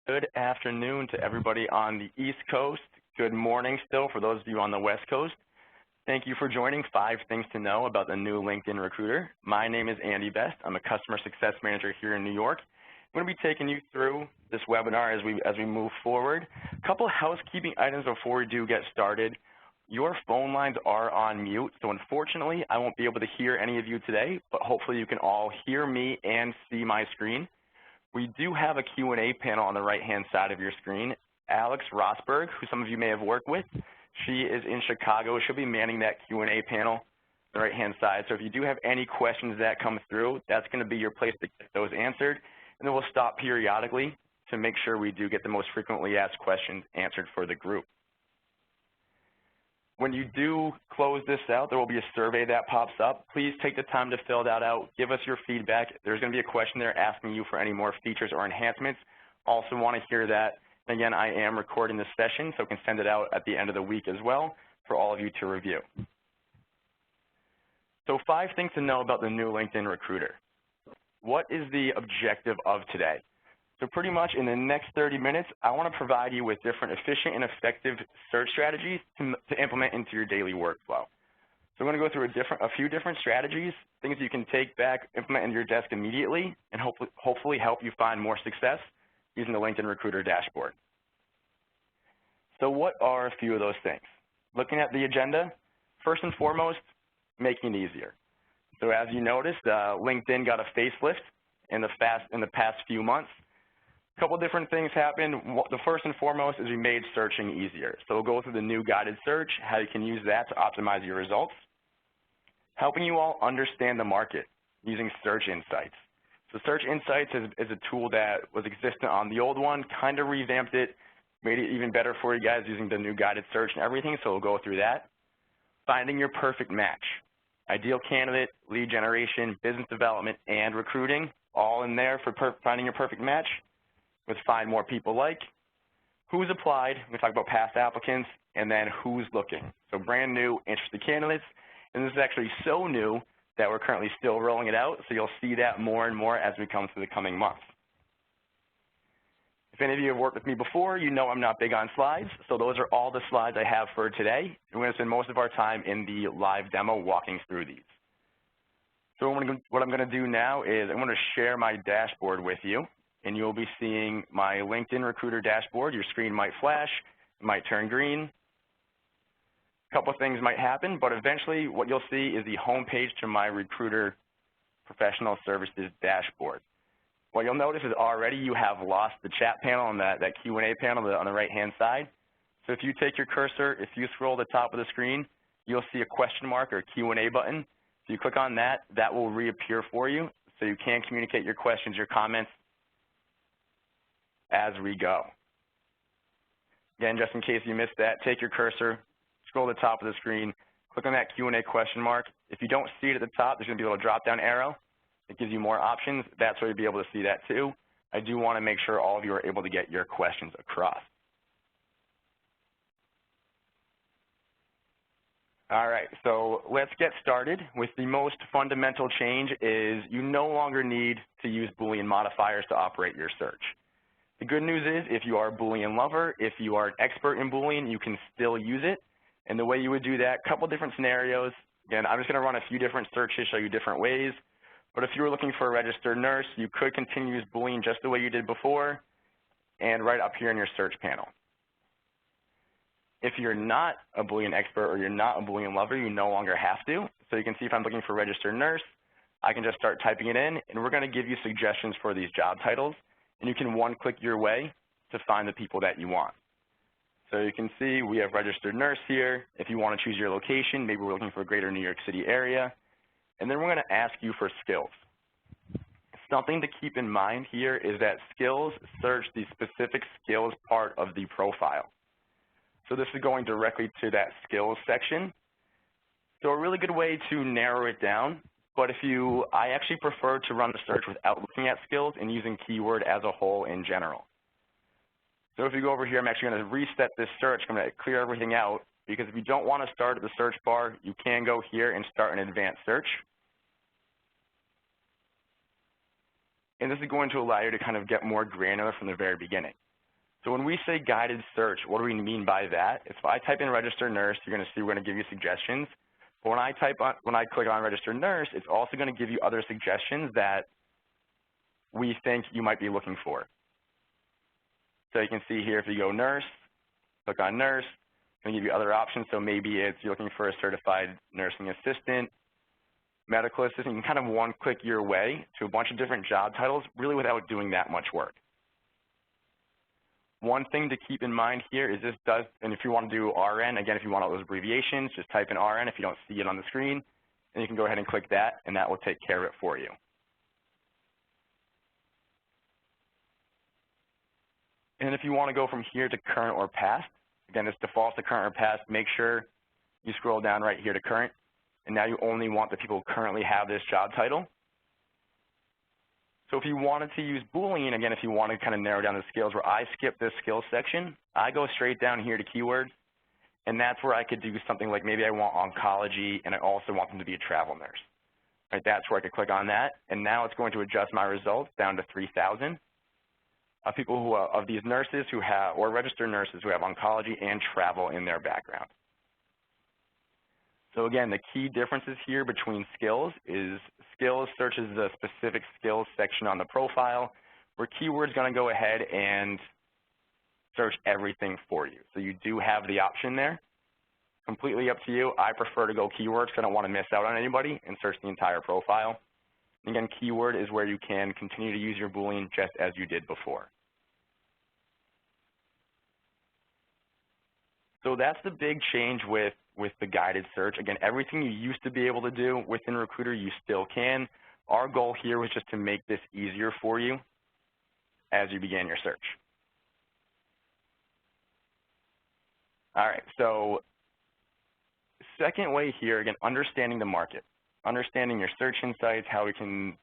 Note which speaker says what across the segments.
Speaker 1: Good afternoon to everybody on the East Coast. Good morning still for those of you on the West Coast. Thank you for joining 5 Things to Know about the new LinkedIn Recruiter. My name is Andy Best. I'm a Customer Success Manager here in New York. I'm going to be taking you through this webinar as we move forward. A couple of housekeeping items before we do get started. Your phone lines are on mute, so unfortunately I won't be able to hear any of you today, but hopefully you can all hear me and see my screen. We do have a Q&A panel on the right-hand side of your screen. Alex Rosberg, who some of you may have worked with, she is in Chicago. She'll be manning that Q&A panel on the right-hand side. So if you do have any questions that come through, that's going to be your place to get those answered. And then we'll stop periodically to make sure we do get the most frequently asked questions answered for the group. When you do close this out, there will be a survey that pops up. Please take the time to fill that out. Give us your feedback. There's going to be a question there asking you for any more features or enhancements. Also want to hear that. Again, I am recording this session, so I can send it out at the end of the week as well for all of you to review. So 5 things to know about the new LinkedIn Recruiter. What is the objective of today? So pretty much in the next 30 minutes, I want to provide you with different efficient and effective search strategies to implement into your daily workflow. So I'm going to go through a few different strategies, things you can take back, implement into your desk immediately, and hopefully help you find more success using the LinkedIn Recruiter dashboard. So what are a few of those things? Looking at the agenda, first and foremost, making it easier. So as you noticed, LinkedIn got a facelift in the past few months. A couple different things happened. The first and foremost is we made searching easier. So we'll go through the new guided search, how you can use that to optimize your results. Helping you all understand the market using Search Insights. So Search Insights is a tool that was existent on the old one, kind of revamped it, made it even better for you guys using the new guided search and everything, so we'll go through that. Finding your perfect match. Ideal candidate, lead generation, business development, and recruiting, all in there for finding your perfect match. With find more people like, who's applied, we talk about past applicants, and then who's looking. So brand new, interested candidates, and this is actually so new that we're currently still rolling it out, so you'll see that more and more as we come through the coming months. If any of you have worked with me before, you know I'm not big on slides, so those are all the slides I have for today. We're going to spend most of our time in the live demo walking through these. So what I'm going to do now is I'm going to share my dashboard with you, and you'll be seeing my LinkedIn Recruiter dashboard. Your screen might flash, it might turn green. A couple of things might happen, but eventually what you'll see is the home page to my Recruiter Professional Services dashboard. What you'll notice is already you have lost the chat panel and that Q&A panel on the right-hand side. So if you take your cursor, if you scroll to the top of the screen, you'll see a question mark or Q&A button. If you click on that, that will reappear for you so you can communicate your questions, your comments as we go. Again, just in case you missed that, take your cursor, scroll to the top of the screen, click on that Q&A question mark. If you don't see it at the top, there's going to be a little drop-down arrow. It gives you more options. That's where you'll be able to see that too. I do want to make sure all of you are able to get your questions across. All right, so let's get started with the most fundamental change is you no longer need to use Boolean modifiers to operate your search. The good news is if you are a Boolean lover, if you are an expert in Boolean, you can still use it. And the way you would do that, a couple different scenarios. Again, I'm just going to run a few different searches, show you different ways. But if you were looking for a registered nurse, you could continue to use Boolean just the way you did before and right up here in your search panel. If you're not a Boolean expert or you're not a Boolean lover, you no longer have to. So you can see if I'm looking for a registered nurse, I can just start typing it in, and we're going to give you suggestions for these job titles. And you can one-click your way to find the people that you want. So you can see we have registered nurse here. If you want to choose your location, maybe we're looking for a greater New York City area. And then we're going to ask you for skills. Something to keep in mind here is that skills search the specific skills part of the profile. So this is going directly to that skills section. So a really good way to narrow it down. But I actually prefer to run the search without looking at skills and using keyword as a whole in general. So if you go over here, I'm actually going to reset this search. I'm going to clear everything out because if you don't want to start at the search bar, you can go here and start an advanced search. And this is going to allow you to kind of get more granular from the very beginning. So when we say guided search, what do we mean by that? If I type in registered nurse, you're going to see we're going to give you suggestions. But when I click on registered nurse, it's also going to give you other suggestions that we think you might be looking for. So you can see here, if you go nurse, click on nurse, it's going to give you other options. So maybe it's you're looking for a certified nursing assistant, medical assistant. You can kind of one-click your way to a bunch of different job titles, really without doing that much work. One thing to keep in mind here is this does, and if you want to do RN, again, if you want all those abbreviations, just type in RN if you don't see it on the screen, and you can go ahead and click that, and that will take care of it for you. And if you want to go from here to current or past, again, this defaults to current or past. Make sure you scroll down right here to current, and now you only want the people who currently have this job title. So if you wanted to use Boolean, again, if you want to kind of narrow down the skills, where I skip this skills section, I go straight down here to keywords, and that's where I could do something like maybe I want oncology, and I also want them to be a travel nurse. Right, that's where I could click on that, and now it's going to adjust my results down to 3,000 of people who of these nurses who have, or registered nurses who have oncology and travel in their background. So again, the key differences here between skills is skills searches the specific skills section on the profile, where keyword's going to go ahead and search everything for you. So you do have the option there. Completely up to you. I prefer to go keywords because I don't want to miss out on anybody and search the entire profile. Again, keyword is where you can continue to use your Boolean just as you did before. So that's the big change with the guided search. Again, everything you used to be able to do within Recruiter, you still can. Our goal here was just to make this easier for you as you began your search. All right, so second way here, again, understanding the market, understanding your search insights, how we can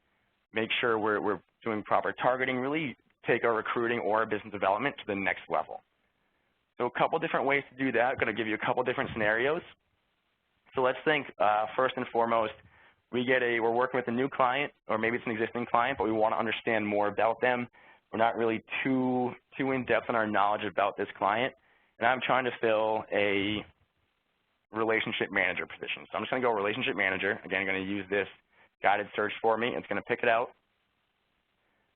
Speaker 1: make sure we're doing proper targeting, really take our recruiting or our business development to the next level. So a couple different ways to do that. I'm going to give you a couple different scenarios. So let's think first and foremost, we're working with a new client, or maybe it's an existing client, but we want to understand more about them. We're not really too in-depth in our knowledge about this client, and I'm trying to fill a relationship manager position. So I'm just going to go relationship manager. Again, I'm going to use this guided search for me. It's going to pick it out.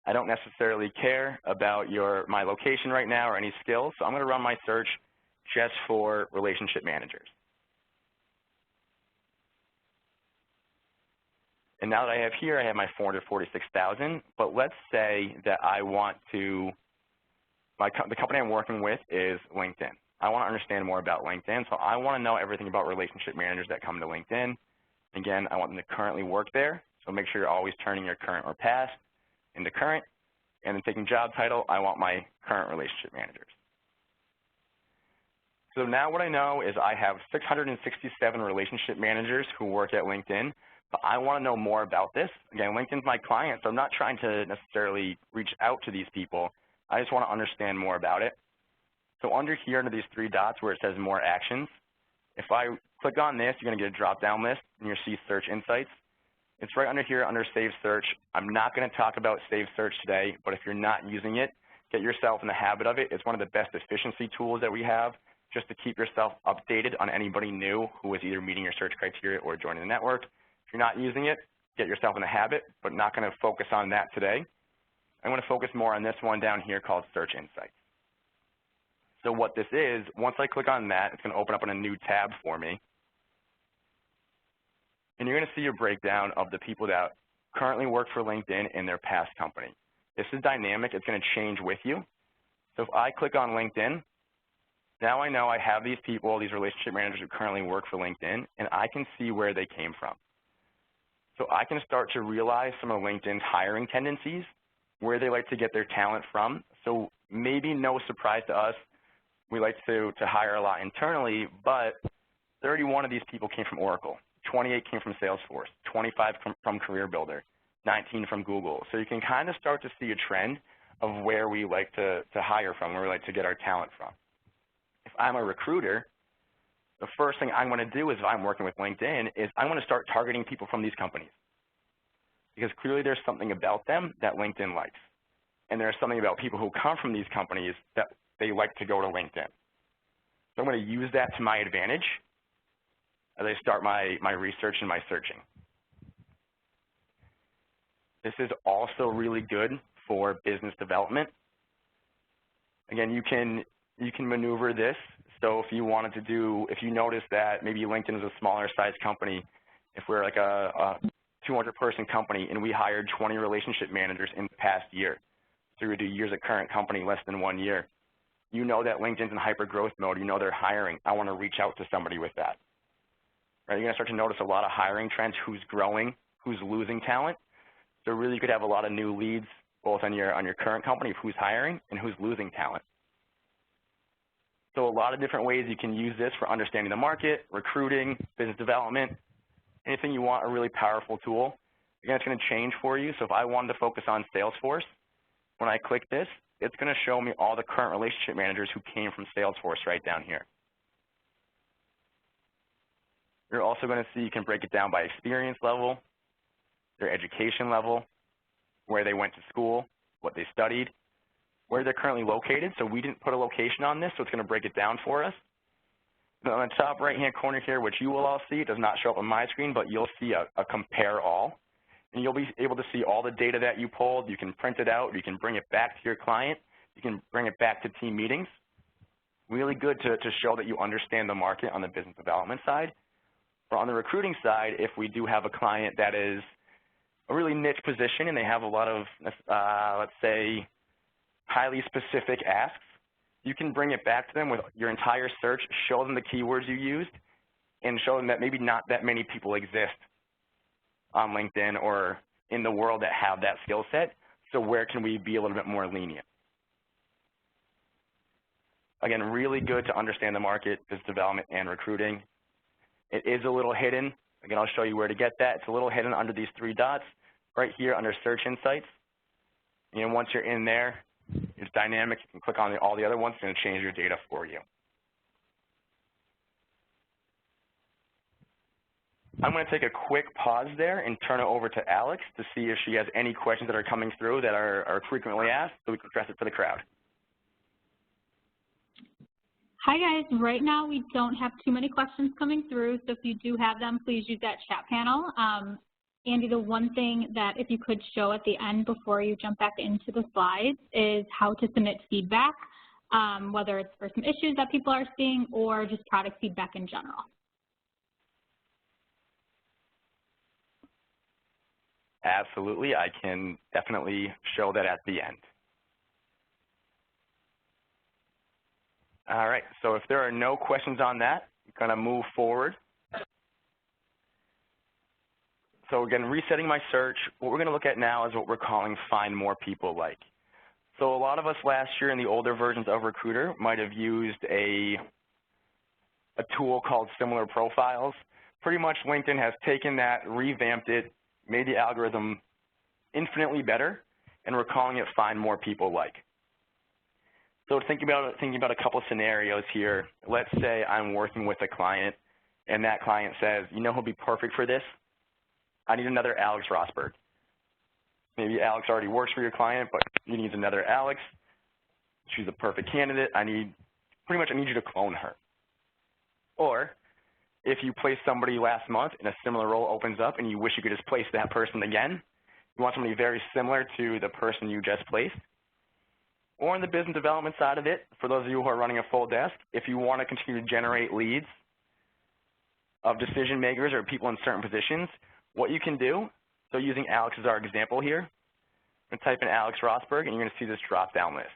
Speaker 1: I don't necessarily care about my location right now or any skills, so I'm going to run my search just for relationship managers. And now that I have here, I have my 446,000, but let's say that I want to, the company I'm working with is LinkedIn. I want to understand more about LinkedIn, so I want to know everything about relationship managers that come to LinkedIn. Again, I want them to currently work there, so make sure you're always turning your current or past into current, and then taking job title, I want my current relationship managers. So now what I know is I have 667 relationship managers who work at LinkedIn, but I want to know more about this. Again, LinkedIn's my client, so I'm not trying to necessarily reach out to these people. I just want to understand more about it. So under here, under these three dots where it says more actions, if I click on this, you're going to get a drop-down list, and you'll see search insights. It's right under here under Save Search. I'm not going to talk about Save Search today, but if you're not using it, get yourself in the habit of it. It's one of the best efficiency tools that we have just to keep yourself updated on anybody new who is either meeting your search criteria or joining the network. If you're not using it, get yourself in the habit, but not going to focus on that today. I'm going to focus more on this one down here called Search Insights. So what this is, once I click on that, it's going to open up in a new tab for me. And you're going to see a breakdown of the people that currently work for LinkedIn in their past company. This is dynamic. It's going to change with you. So if I click on LinkedIn, now I know I have these people, these relationship managers who currently work for LinkedIn, and I can see where they came from. So I can start to realize some of LinkedIn's hiring tendencies, where they like to get their talent from. So maybe no surprise to us, we like to hire a lot internally, but 31 of these people came from Oracle. 28 came from Salesforce, 25 from CareerBuilder, 19 from Google. So you can kind of start to see a trend of where we like to hire from, where we like to get our talent from. If I'm a recruiter, the first thing I'm going to do is, if I'm working with LinkedIn, is I'm going to start targeting people from these companies. Because clearly there's something about them that LinkedIn likes. And there's something about people who come from these companies that they like to go to LinkedIn. So I'm going to use that to my advantage as I start my research and my searching. This is also really good for business development. Again, you can maneuver this. So if you wanted to do, if you notice that maybe LinkedIn is a smaller size company, if we're like a 200-person company and we hired 20 relationship managers in the past year, through the years at current company less than 1 year, you know that LinkedIn's in hyper growth mode. You know they're hiring. I want to reach out to somebody with that. Right? You're going to start to notice a lot of hiring trends, who's growing, who's losing talent. So really you could have a lot of new leads both on your current company of who's hiring and who's losing talent. So a lot of different ways you can use this for understanding the market, recruiting, business development, anything you want, a really powerful tool. Again, it's going to change for you. So if I wanted to focus on Salesforce, when I click this, it's going to show me all the current relationship managers who came from Salesforce right down here. You're also going to see you can break it down by experience level, their education level, where they went to school, what they studied, where they're currently located. So we didn't put a location on this, so it's going to break it down for us. And on the top right-hand corner here, which you will all see, it does not show up on my screen, but you'll see a compare all. And you'll be able to see all the data that you pulled. You can print it out. You can bring it back to your client. You can bring it back to team meetings. Really good to show that you understand the market on the business development side. But on the recruiting side, if we do have a client that is a really niche position and they have a lot of, let's say, highly specific asks, you can bring it back to them with your entire search, show them the keywords you used, and show them that maybe not that many people exist on LinkedIn or in the world that have that skill set. So where can we be a little bit more lenient? Again, really good to understand the market, business development, and recruiting. It is a little hidden. Again, I'll show you where to get that. It's a little hidden under these three dots right here under Search Insights. And once you're in there, it's dynamic. You can click on all the other ones. It's going to change your data for you. I'm going to take a quick pause there and turn it over to Alex to see if she has any questions that are coming through that are frequently asked, so we can address it for the crowd.
Speaker 2: Hi, guys. Right now, we don't have too many questions coming through, so if you do have them, please use that chat panel. Andy, the one thing that if you could show at the end before you jump back into the slides is how to submit feedback, whether it's for some issues that people are seeing or just product feedback in general.
Speaker 1: Absolutely. I can definitely show that at the end. All right. So if there are no questions on that, I'm going to move forward. So again, resetting my search, what we're going to look at now is what we're calling find more people like. So a lot of us last year in the older versions of Recruiter might have used a tool called Similar Profiles. Pretty much LinkedIn has taken that, revamped it, made the algorithm infinitely better, and we're calling it find more people like. So thinking about a couple scenarios here. Let's say I'm working with a client, and that client says, you know who'll be perfect for this? I need another Alex Rosberg. Maybe Alex already works for your client, but he needs another Alex. She's a perfect candidate. I need you to clone her. Or if you place somebody last month and a similar role opens up and you wish you could just place that person again, you want somebody very similar to the person you just placed. Or on the business development side of it, for those of you who are running a full desk, if you want to continue to generate leads of decision makers or people in certain positions, what you can do, so using Alex as our example here, I'm going to type in Alex Rosberg, and you're going to see this drop-down list.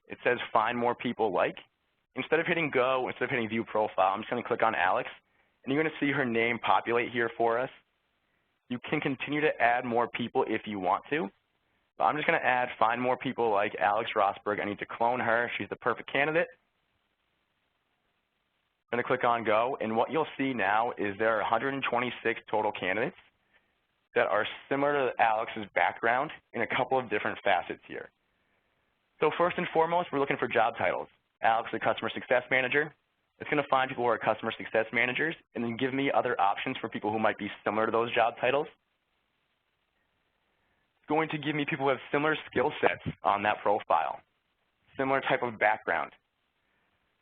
Speaker 1: It says find more people like. Instead of hitting go, instead of hitting view profile, I'm just going to click on Alex, and you're going to see her name populate here for us. You can continue to add more people if you want to. But I'm just going to add find more people like Alex Rosberg. I need to clone her. She's the perfect candidate. I'm going to click on go, and what you'll see now is there are 126 total candidates that are similar to Alex's background in a couple of different facets here. So first and foremost, we're looking for job titles. Alex is a customer success manager. It's going to find people who are customer success managers and then give me other options for people who might be similar to those job titles. It's going to give me people who have similar skill sets on that profile. similar type of background.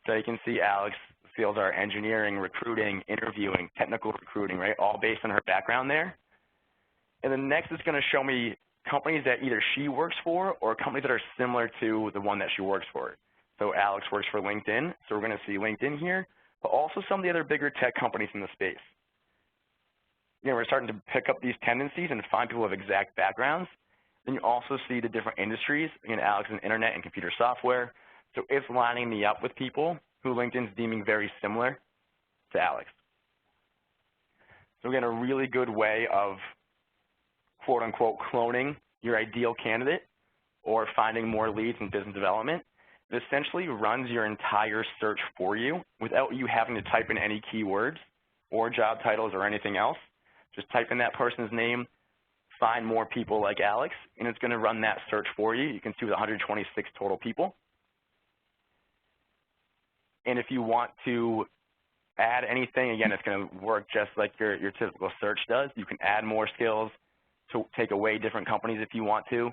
Speaker 1: So you can see Alex fields are engineering, recruiting, interviewing, technical recruiting, right, all based on her background there. And then next it's going to show me companies that either she works for or companies that are similar to the one that she works for. So Alex works for LinkedIn, so we're going to see LinkedIn here, but also some of the other bigger tech companies in the space. You know, we're starting to pick up these tendencies and find people with exact backgrounds. Then you also see the different industries. Again, Alex is in internet and computer software, so it's lining me up with people who LinkedIn's deeming very similar to Alex. So again, a really good way of quote-unquote cloning your ideal candidate or finding more leads in business development. It essentially runs your entire search for you without you having to type in any keywords or job titles or anything else. Just type in that person's name, find more people like Alex, and it's going to run that search for you. You can see with 126 total people. And if you want to add anything, again, it's going to work just like your typical search does. You can add more skills to take away different companies if you want to.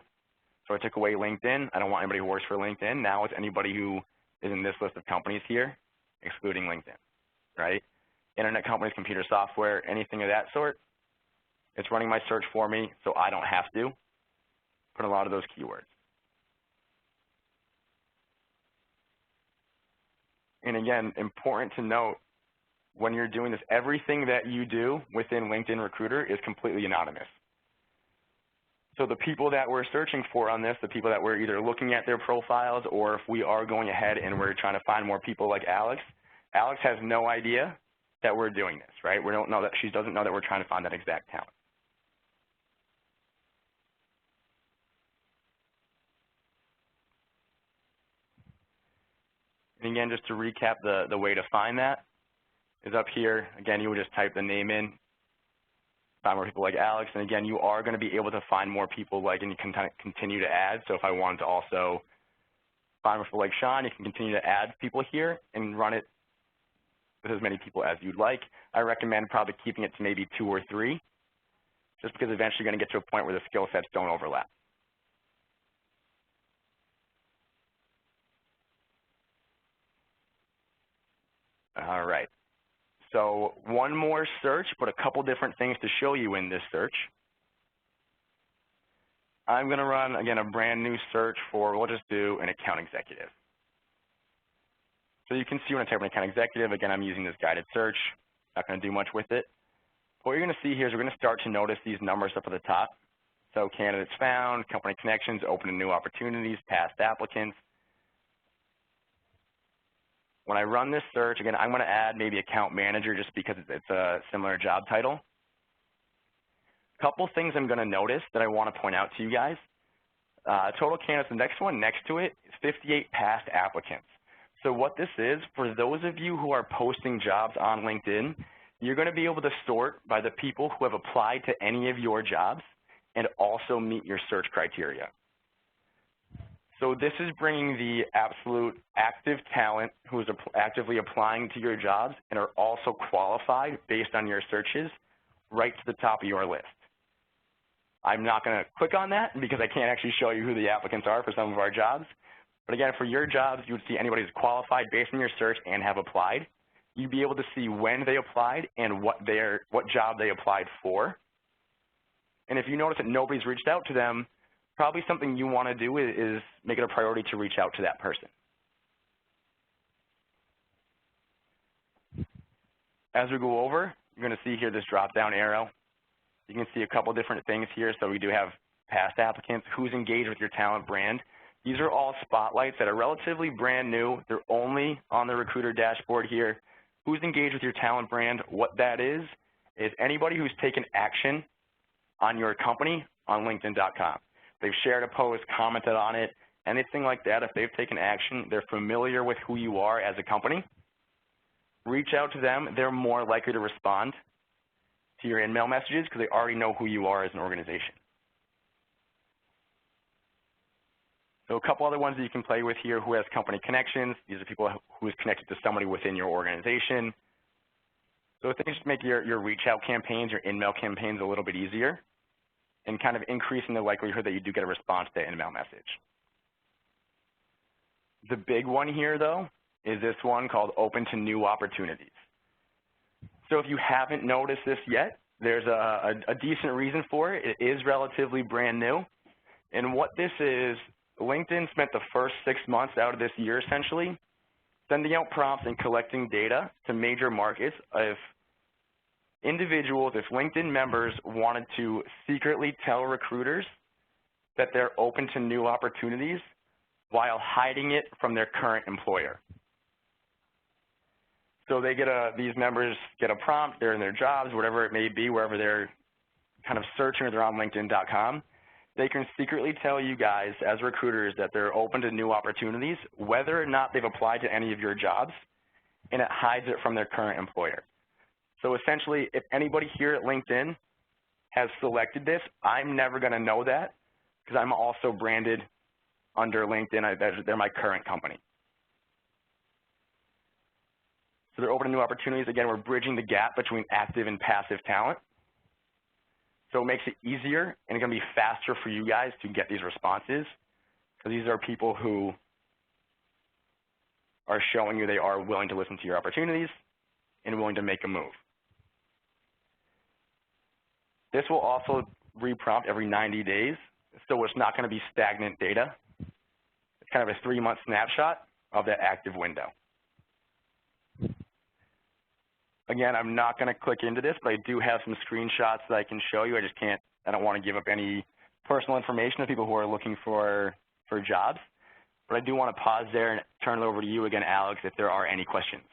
Speaker 1: So I took away LinkedIn. I don't want anybody who works for LinkedIn. Now it's anybody who is in this list of companies here, excluding LinkedIn, right? Internet companies, computer software, anything of that sort. It's running my search for me, so I don't have to put a lot of those keywords. And again, important to note, when you're doing this, everything that you do within LinkedIn Recruiter is completely anonymous. So the people that we're searching for on this, the people that we're either looking at their profiles, or if we are going ahead and we're trying to find more people like Alex, Alex has no idea that we're doing this, right? We don't know that, she doesn't know that we're trying to find that exact talent. And again, just to recap, the way to find that is up here. Again, you would just type the name in, find more people like Alex, and again, you are going to be able to find more people like, and you can kind of continue to add. So if I wanted to also find more people like Sean, you can continue to add people here and run it with as many people as you'd like. I recommend probably keeping it to maybe 2 or 3, just because eventually you're going to get to a point where the skill sets don't overlap. All right. So one more search, but a couple different things to show you in this search. I'm going to run, again, a brand new search for, we'll just do an account executive. So you can see when I type in account executive, again, I'm using this guided search. Not going to do much with it. What you're going to see here is we're going to start to notice these numbers up at the top. So candidates found, company connections, open to new opportunities, past applicants. When I run this search, again, I'm going to add maybe account manager just because it's a similar job title. A couple things I'm going to notice that I want to point out to you guys. Total candidates, the next one next to it is 58 past applicants. So what this is, for those of you who are posting jobs on LinkedIn, you're going to be able to sort by the people who have applied to any of your jobs and also meet your search criteria. So this is bringing the absolute active talent who is actively applying to your jobs and are also qualified based on your searches right to the top of your list. I'm not going to click on that because I can't actually show you who the applicants are for some of our jobs. But again, for your jobs, you would see anybody who's qualified based on your search and have applied. You'd be able to see when they applied and what job they applied for. And if you notice that nobody's reached out to them, probably something you want to do is make it a priority to reach out to that person. As we go over, you're going to see here this drop-down arrow. You can see a couple different things here. So we do have past applicants, who's engaged with your talent brand. These are all spotlights that are relatively brand new. They're only on the recruiter dashboard here. Who's engaged with your talent brand? What that is anybody who's taken action on your company on LinkedIn.com. They've shared a post, commented on it, anything like that. If they've taken action, they're familiar with who you are as a company. Reach out to them. They're more likely to respond to your in-mail messages because they already know who you are as an organization. So a couple other ones that you can play with here, who has company connections. These are people who is connected to somebody within your organization. So things to make your reach out campaigns, your in-mail campaigns a little bit easier and kind of increasing the likelihood that you do get a response to that in-mail message. The big one here, though, is this one called Open to New Opportunities. So if you haven't noticed this yet, there's a decent reason for it. It is relatively brand new. And what this is, LinkedIn spent the first 6 months out of this year, essentially, sending out prompts and collecting data to major markets of individuals, if LinkedIn members wanted to secretly tell recruiters that they're open to new opportunities while hiding it from their current employer. So they get these members get a prompt, they're in their jobs, whatever it may be, wherever they're kind of searching or they're on LinkedIn.com. They can secretly tell you guys as recruiters that they're open to new opportunities, whether or not they've applied to any of your jobs, and it hides it from their current employer. So essentially, if anybody here at LinkedIn has selected this, I'm never going to know that because I'm also branded under LinkedIn. They're my current company. So they're open to new opportunities. Again, we're bridging the gap between active and passive talent. So it makes it easier and it's going to be faster for you guys to get these responses because these are people who are showing you they are willing to listen to your opportunities and willing to make a move. This will also reprompt every 90 days, so it's not going to be stagnant data. It's kind of a 3-month snapshot of that active window. Again, I'm not going to click into this, but I do have some screenshots that I can show you. I don't want to give up any personal information to people who are looking for jobs. But I do want to pause there and turn it over to you again, Alex, if there are any questions.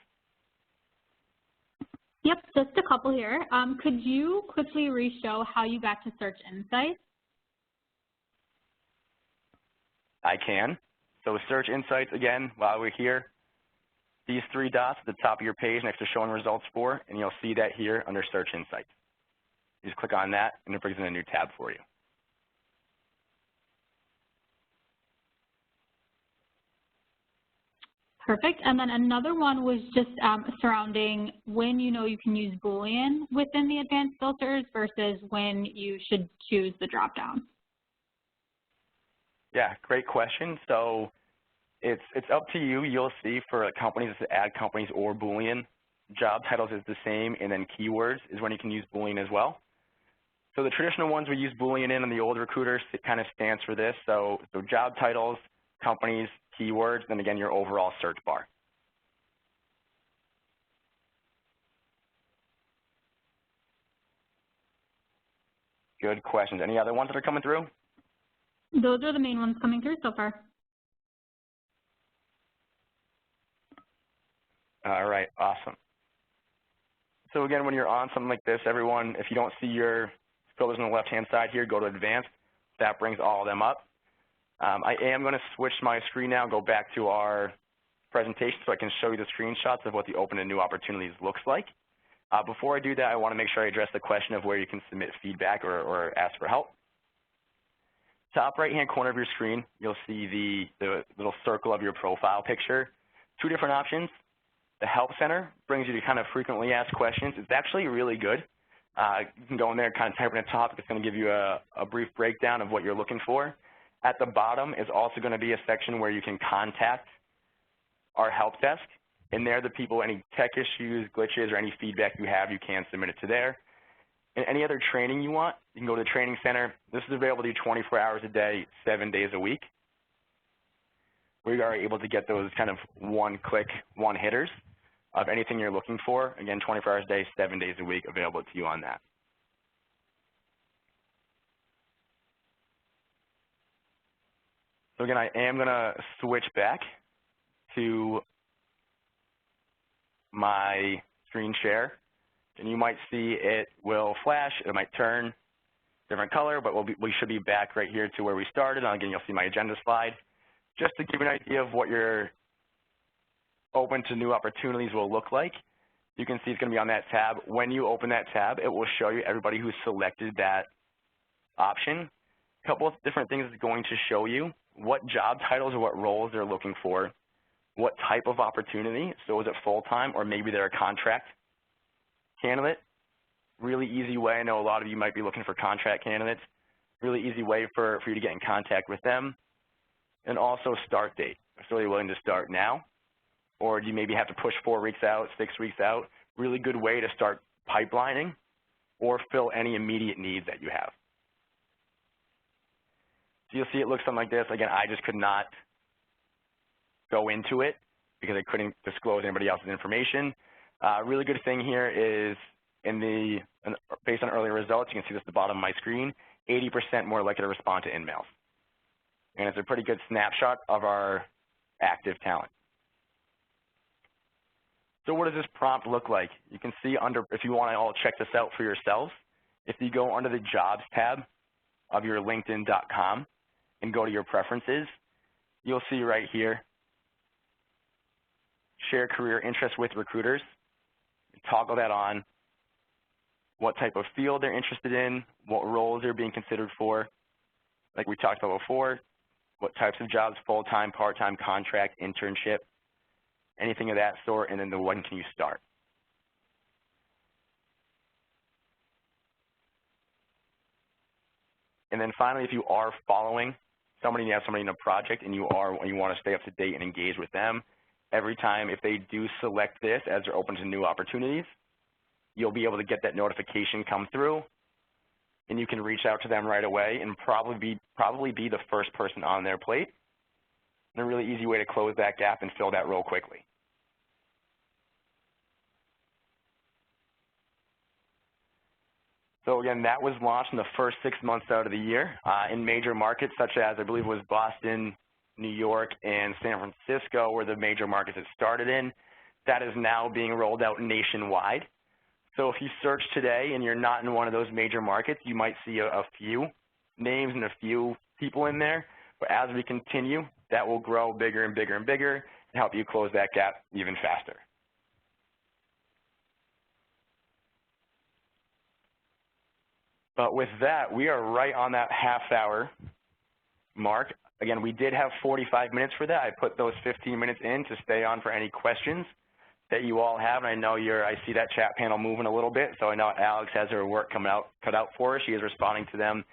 Speaker 2: Yep, just a couple here. Could you quickly re-show how you got to Search Insights?
Speaker 1: I can. So Search Insights, again, while we're here, these 3 dots at the top of your page next to Showing Results For, and you'll see that here under Search Insights. You just click on that, and it brings in a new tab for you.
Speaker 2: Perfect. And then another one was just surrounding when you know you can use Boolean within the advanced filters versus when you should choose the dropdown.
Speaker 1: Yeah, great question. So it's up to you. You'll see for companies to add companies or Boolean. Job titles is the same, and then keywords is when you can use Boolean as well. So the traditional ones we use Boolean in, and the old recruiters, it kind of stands for this. So job titles, companies, keywords, then again your overall search bar. Good questions. Any other ones that are coming through?
Speaker 2: Those are the main ones coming through so far.
Speaker 1: All right, awesome. So again, when you're on something like this, everyone, if you don't see your filters on the left-hand side here, go to Advanced. That brings all of them up. I am going to switch my screen now and go back to our presentation so I can show you the screenshots of what the Open to New Opportunities looks like. Before I do that, I want to make sure I address the question of where you can submit feedback or ask for help. Top right-hand corner of your screen, you'll see the little circle of your profile picture. 2 different options. The Help Center brings you to kind of frequently asked questions. It's actually really good. You can go in there and kind of type in a topic. It's going to give you a brief breakdown of what you're looking for. At the bottom is also going to be a section where you can contact our help desk. And there, the people, any tech issues, glitches, or any feedback you have, you can submit it to there. And any other training you want, you can go to the Training Center. This is available to you 24 hours a day, 7 days a week. We are able to get those kind of one-click, one-hitters of anything you're looking for. Again, 24 hours a day, 7 days a week, available to you on that. So again, I am going to switch back to my screen share. And you might see it will flash. It might turn different color, but we should be back right here to where we started. And again, you'll see my agenda slide. Just to give you an idea of what your Open to New Opportunities will look like, you can see it's going to be on that tab. When you open that tab, it will show you everybody who's selected that option. A couple of different things it's going to show you: what job titles or what roles they're looking for, what type of opportunity. So is it full-time, or maybe they're a contract candidate? Really easy way. I know a lot of you might be looking for contract candidates. Really easy way for you to get in contact with them. And also start date. facility willing to start now, or do you maybe have to push 4 weeks out, 6 weeks out? Really good way to start pipelining or fill any immediate needs that you have. So you'll see it looks something like this. Again, I just could not go into it because I couldn't disclose anybody else's information. Really good thing here is based on earlier results, you can see this at the bottom of my screen, 80% more likely to respond to InMails. And it's a pretty good snapshot of our active talent. So what does this prompt look like? You can see under, if you want to all check this out for yourselves, if you go under the Jobs tab of your LinkedIn.com and go to your preferences, you'll see right here, share career interests with recruiters. Toggle that on, what type of field they're interested in, what roles they're being considered for, like we talked about before, what types of jobs, full-time, part-time, contract, internship, anything of that sort, and then the when can you start. And then finally, if you are following somebody, you have somebody in a project and you want to stay up to date and engage with them, every time if they do select this as they're open to new opportunities, you'll be able to get that notification come through, and you can reach out to them right away and probably be the first person on their plate. And a really easy way to close that gap and fill that role quickly. So again, that was launched in the first 6 months out of the year in major markets such as, I believe it was Boston, New York, and San Francisco were the major markets it started in. That is now being rolled out nationwide. So if you search today and you're not in one of those major markets, you might see a few names and a few people in there. But as we continue, that will grow bigger and bigger and bigger and help you close that gap even faster. But with that, we are right on that half-hour mark. Again, we did have 45 minutes for that. I put those 15 minutes in to stay on for any questions that you all have. And I know I see that chat panel moving a little bit, so I know Alex has her work cut out for her. She is responding to them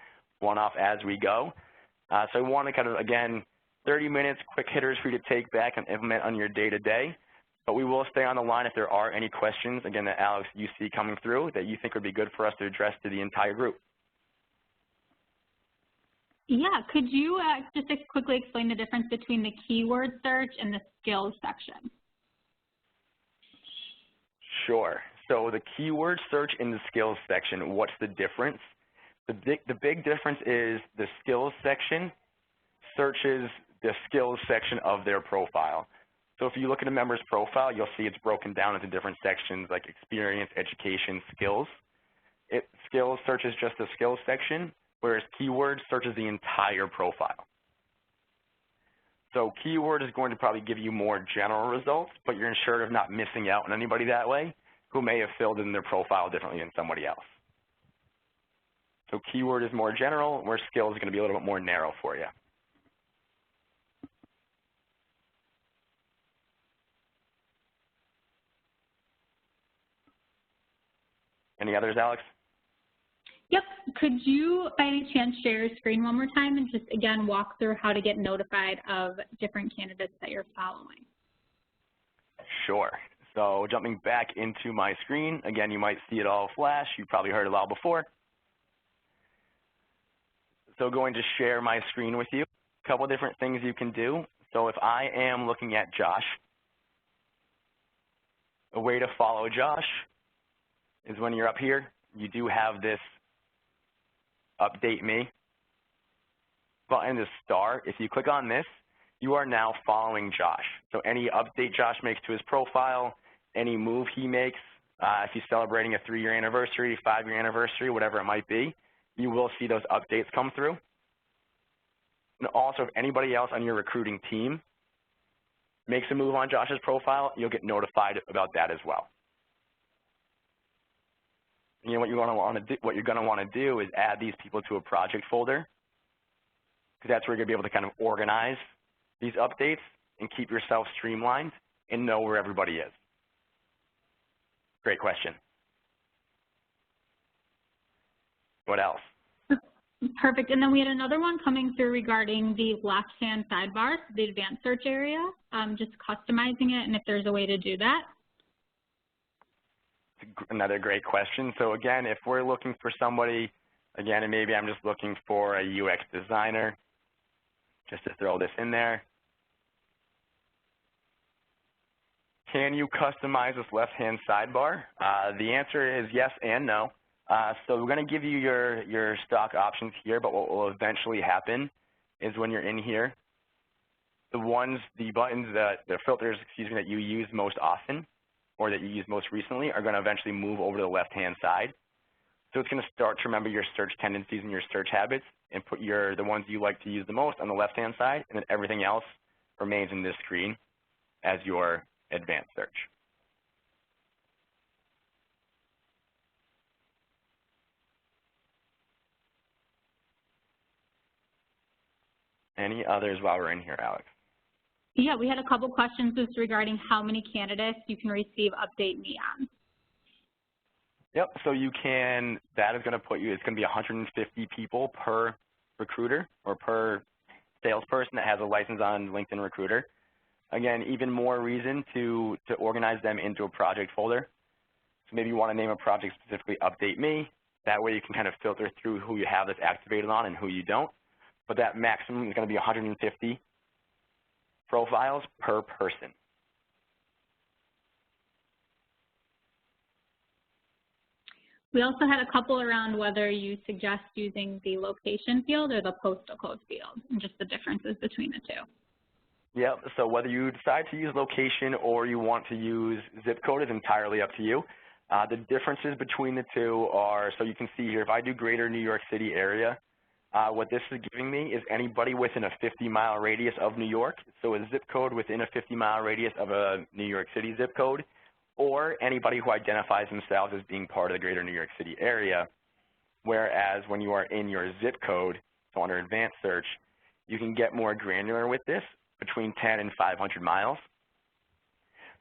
Speaker 1: one-off as we go. So I want to kind of, again, 30 minutes, quick hitters for you to take back and implement on your day-to-day. But we will stay on the line if there are any questions, again, that Alex, you see coming through that you think would be good for us to address to the entire group.
Speaker 2: Yeah, could you just quickly explain the difference between the keyword search and the skills section?
Speaker 1: Sure. So the keyword search in the skills section, what's the difference? The big difference is the skills section searches the skills section of their profile. So if you look at a member's profile, you'll see it's broken down into different sections like experience, education, skills. Skills searches just the skills section, whereas keyword searches the entire profile. So keyword is going to probably give you more general results, but you're ensured of not missing out on anybody that way who may have filled in their profile differently than somebody else. So keyword is more general, where skills is going to be a little bit more narrow for you. Any others, Alex?
Speaker 2: Yep. Could you, by any chance, share your screen one more time and just, again, walk through how to get notified of different candidates that you're following?
Speaker 1: Sure. So jumping back into my screen, again, you might see it all flash. You've probably heard it all before. So going to share my screen with you. A couple different things you can do. So if I am looking at Josh, a way to follow Josh is when you're up here, you do have this update me button, this star. If you click on this, you are now following Josh. So any update Josh makes to his profile, any move he makes, if he's celebrating a 3-year anniversary, 5-year anniversary, whatever it might be, you will see those updates come through. And also, if anybody else on your recruiting team makes a move on Josh's profile, you'll get notified about that as well. You know what you're going to want to do is add these people to a project folder, because that's where you're going to be able to kind of organize these updates and keep yourself streamlined and know where everybody is. Great question. What else?
Speaker 2: Perfect. And then we had another one coming through regarding the left-hand sidebar, the advanced search area, just customizing it and if there's a way to do that.
Speaker 1: Another great question. So again, if we're looking for somebody, again, and maybe I'm just looking for a UX designer, just to throw this in there. Can you customize this left-hand sidebar? The answer is yes and no. So we're going to give you your stock options here, but what will eventually happen is when you're in here, the buttons, the filters, that you use most often or that you use most recently are going to eventually move over to the left-hand side. So it's going to start to remember your search tendencies and your search habits and put the ones you like to use the most on the left-hand side, and then everything else remains in this screen as your advanced search. Any others while we're in here, Alex?
Speaker 2: Yeah, we had a couple questions just regarding how many candidates you can receive Update Me on.
Speaker 1: Yep, so you can, that is going to put you, it's going to be 150 people per recruiter or per salesperson that has a license on LinkedIn Recruiter. Again, even more reason to organize them into a project folder. So maybe you want to name a project specifically Update Me. That way you can kind of filter through who you have this activated on and who you don't. But that maximum is going to be 150 profiles per person.
Speaker 2: We also had a couple around whether you suggest using the location field or the postal code field, and just the differences between the two.
Speaker 1: Yep, so whether you decide to use location or you want to use zip code is entirely up to you. The differences between the two are, so you can see here, if I do greater New York City area, what this is giving me is anybody within a 50-mile radius of New York, so a zip code within a 50-mile radius of a New York City zip code, or anybody who identifies themselves as being part of the greater New York City area, whereas when you are in your zip code, so under advanced search, you can get more granular with this between 10 and 500 miles.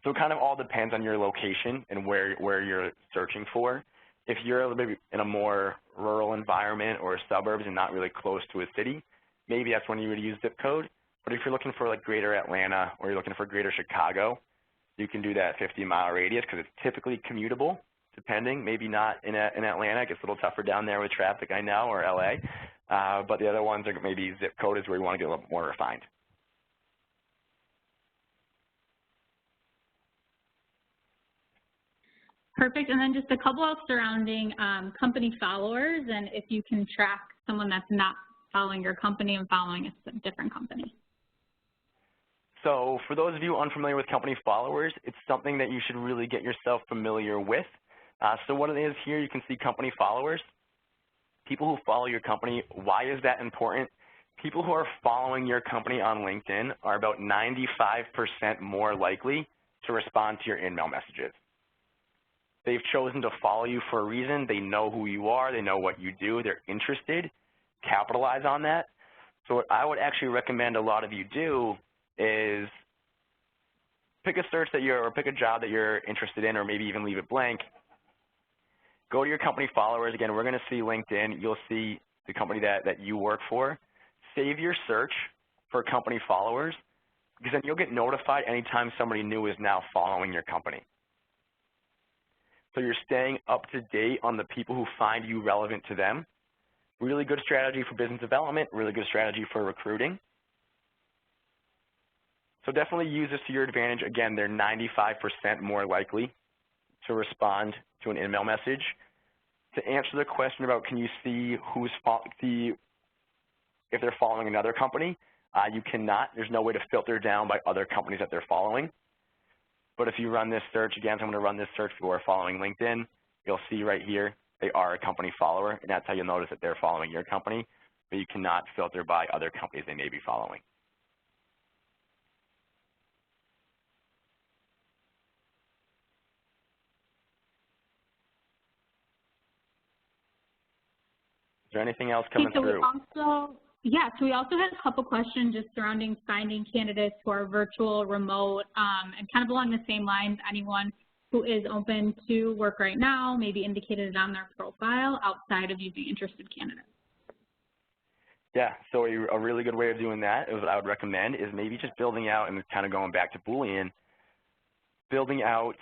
Speaker 1: So it kind of all depends on your location and where you're searching for. If you're maybe in a more rural environment or suburbs and not really close to a city, maybe that's when you would use zip code. But if you're looking for like greater Atlanta or you're looking for greater Chicago, you can do that 50-mile radius because it's typically commutable, depending. Maybe not in Atlanta. It gets a little tougher down there with traffic, I know, or LA. But the other ones are maybe zip code is where you want to get a little more refined.
Speaker 2: Perfect. And then just a couple of surrounding company followers, and if you can track someone that's not following your company and following a different company.
Speaker 1: So for those of you unfamiliar with company followers, it's something that you should really get yourself familiar with. So what it is here, you can see company followers. People who follow your company, why is that important? People who are following your company on LinkedIn are about 95% more likely to respond to your email messages. They've chosen to follow you for a reason. They know who you are. They know what you do. They're interested. Capitalize on that. So what I would actually recommend a lot of you do is pick a search that or pick a job that you're interested in, or maybe even leave it blank. Go to your company followers. Again, we're going to see LinkedIn. You'll see the company that you work for. Save your search for company followers, because then you'll get notified anytime somebody new is now following your company. So you're staying up to date on the people who find you relevant to them. Really good strategy for business development, really good strategy for recruiting. So definitely use this to your advantage. Again, they're 95% more likely to respond to an email message. To answer the question about can you see if they're following another company, you cannot. There's no way to filter down by other companies that they're following. But if you run this search, again, so I'm going to run this search for following LinkedIn, you'll see right here they are a company follower, and that's how you'll notice that they're following your company, but you cannot filter by other companies they may be following. Is there anything else coming through?
Speaker 2: So we also had a couple questions just surrounding finding candidates who are virtual, remote, and kind of along the same lines, anyone who is open to work right now, maybe indicated on their profile outside of using interested candidates.
Speaker 1: Yeah, so a really good way of doing that is what I would recommend is maybe just building out, and kind of going back to Boolean, building out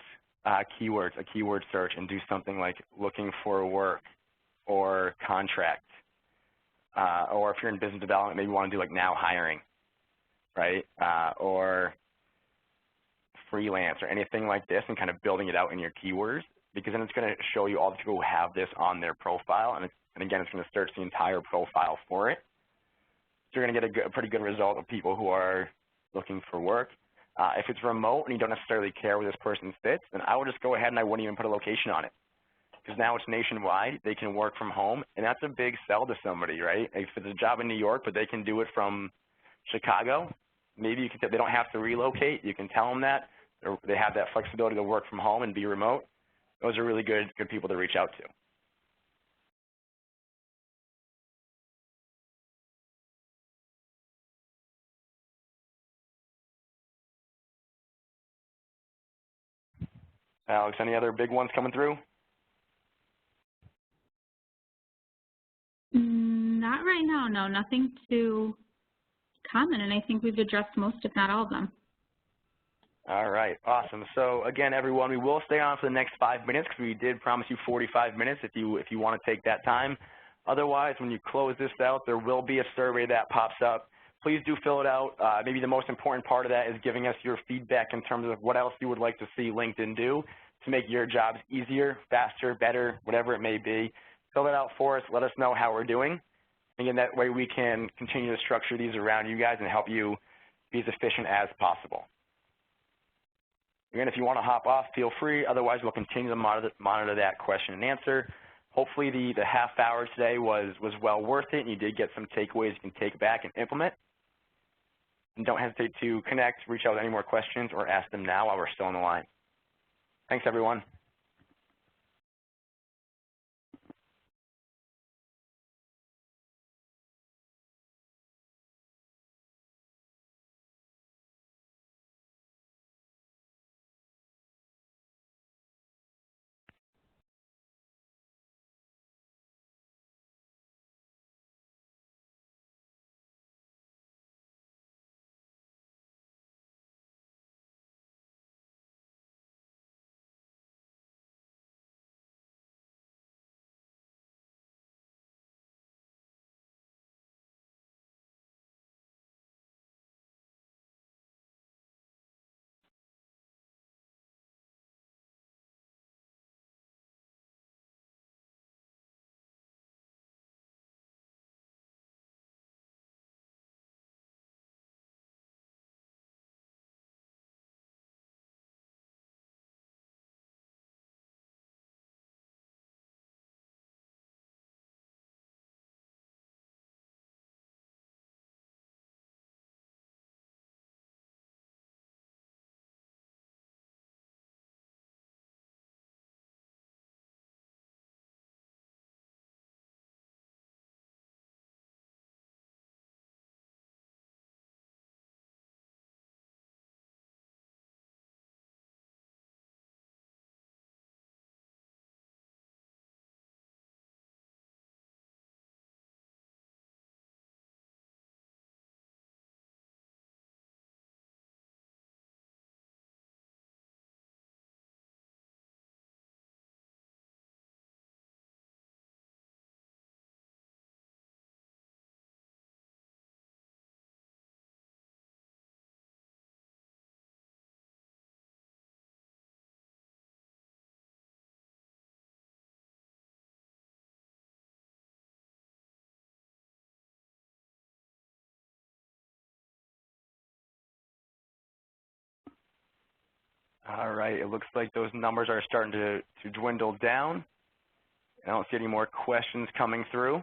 Speaker 1: keywords, a keyword search, and do something like looking for work or contract. Or if you're in business development, maybe you want to do like now hiring, right? Or freelance or anything like this, and kind of building it out in your keywords, because then it's going to show you all the people who have this on their profile, and again, it's going to search the entire profile for it. So you're going to get a pretty good result of people who are looking for work. If it's remote and you don't necessarily care where this person fits, then I would just go ahead and I wouldn't even put a location on it, because now it's nationwide. They can work from home, and that's a big sell to somebody, right? If it's a job in New York, but they can do it from Chicago, maybe you can. They don't have to relocate. You can tell them that. They have that flexibility to work from home and be remote. Those are really good people to reach out to. Alex, any other big ones coming through?
Speaker 2: Not right now, no, nothing too common, and I think we've addressed most, if not all of them.
Speaker 1: All right, awesome. So again, everyone, we will stay on for the next 5 minutes because we did promise you 45 minutes if you want to take that time. Otherwise, when you close this out, there will be a survey that pops up. Please do fill it out. Maybe the most important part of that is giving us your feedback in terms of what else you would like to see LinkedIn do to make your jobs easier, faster, better, whatever it may be. Fill it out for us. Let us know how we're doing. Again, that way we can continue to structure these around you guys and help you be as efficient as possible. Again, if you want to hop off, feel free. Otherwise, we'll continue to monitor that question and answer. Hopefully the half hour today was well worth it, and you did get some takeaways you can take back and implement. And don't hesitate to connect, reach out with any more questions, or ask them now while we're still on the line. Thanks, everyone. All right, it looks like those numbers are starting to dwindle down. I don't see any more questions coming through.